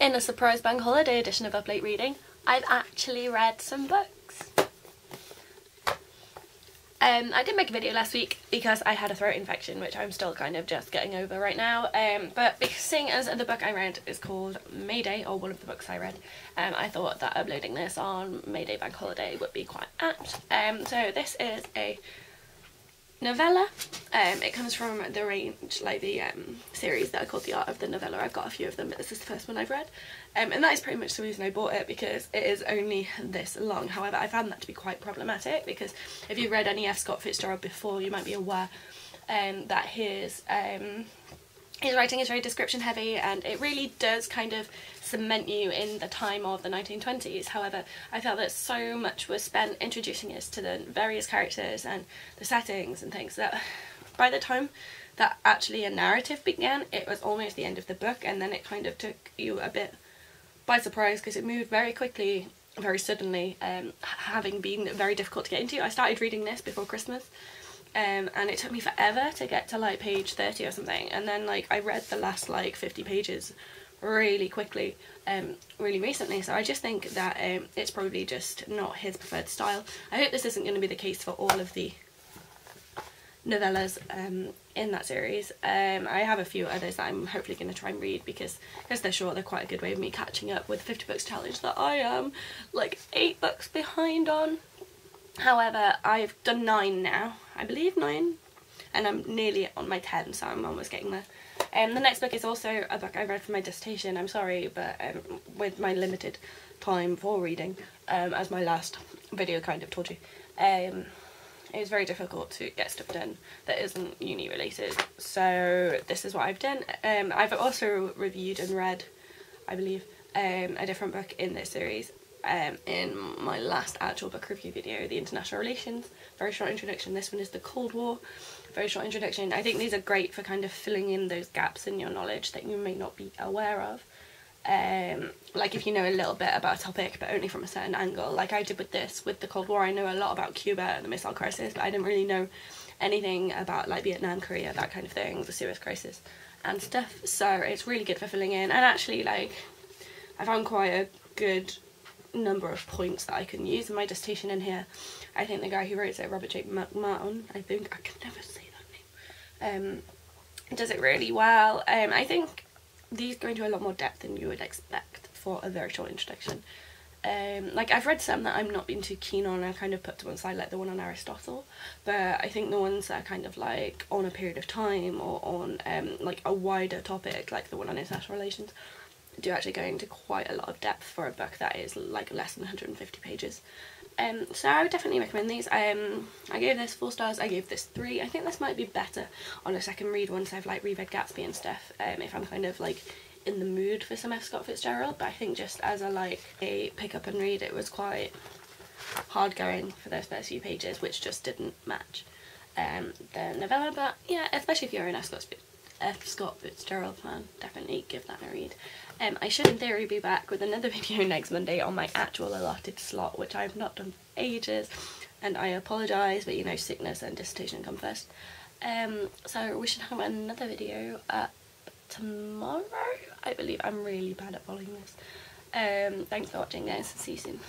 In a surprise bank holiday edition of Up Late Reading, I've actually read some books. I didn't make a video last week because I had a throat infection, which I'm still kind of just getting over right now, but seeing as the book I read is called May Day, or one of the books I read, I thought that uploading this on May Day bank holiday would be quite apt. So this is a novella. It comes from the range, like the series that are called The Art of the Novella. I've got a few of them, but this is the first one I've read, and that is pretty much the reason I bought it, because it is only this long. However, I found that to be quite problematic, because if you've read any F. Scott Fitzgerald before, you might be aware that his writing is very description heavy, and it really does kind of cement you in the time of the 1920s. However, I felt that so much was spent introducing us to the various characters and the settings and things that by the time that actually a narrative began, it was almost the end of the book, and then it kind of took you a bit by surprise because it moved very quickly, very suddenly, having been very difficult to get into. I started reading this before Christmas, and it took me forever to get to like page 30 or something, and then like I read the last like 50 pages really quickly really recently. So I just think that it's probably just not his preferred style. I hope this isn't going to be the case for all of the novellas in that series. I have a few others that I'm hopefully going to try and read, because they're short, they're quite a good way of me catching up with the 50 books challenge that I am like 8 books behind on. However, I've done 9 now, I believe 9, and I'm nearly on my 10, so I'm almost getting there. The next book is also a book I read for my dissertation. I'm sorry, but with my limited time for reading, as my last video kind of told you, it was very difficult to get stuff done that isn't uni related, so this is what I've done. I've also reviewed and read, I believe, a different book in this series in my last actual book review video, The International Relations. Very short introduction. This one is The Cold War. Very short introduction. I think these are great for kind of filling in those gaps in your knowledge that you may not be aware of. Like if you know a little bit about a topic but only from a certain angle, like I did with this, with the Cold War. I know a lot about Cuba and the missile crisis, but I didn't really know anything about like Vietnam, Korea, that kind of thing, the Suez crisis and stuff. So it's really good for filling in, and actually like I found quite a good number of points that I can use in my dissertation in here. I think the guy who wrote it, Robert J. McMahon, I think, I can never say that name, does it really well. I think these go into a lot more depth than you would expect for a very short introduction. Like I've read some that I'm not been too keen on, I kind of put to one side, like the one on Aristotle, but I think the ones that are kind of like on a period of time or on like a wider topic, like the one on international relations, do actually go into quite a lot of depth for a book that is like less than 150 pages. So I would definitely recommend these. I gave this 4 stars, I gave this 3. I think this might be better on a second read once I've like reread Gatsby and stuff, if I'm kind of like in the mood for some F. Scott Fitzgerald, but I think just as a pick up and read, it was quite hard going for those first few pages, which just didn't match the novella. But yeah, especially if you're an F. Scott Fitzgerald fan, definitely give that a read. I should in theory be back with another video next Monday on my actual allotted slot, which I've not done for ages, and I apologise, but you know, sickness and dissertation come first. So we should have another video tomorrow, I believe. I'm really bad at following this. Thanks for watching, guys. See you soon.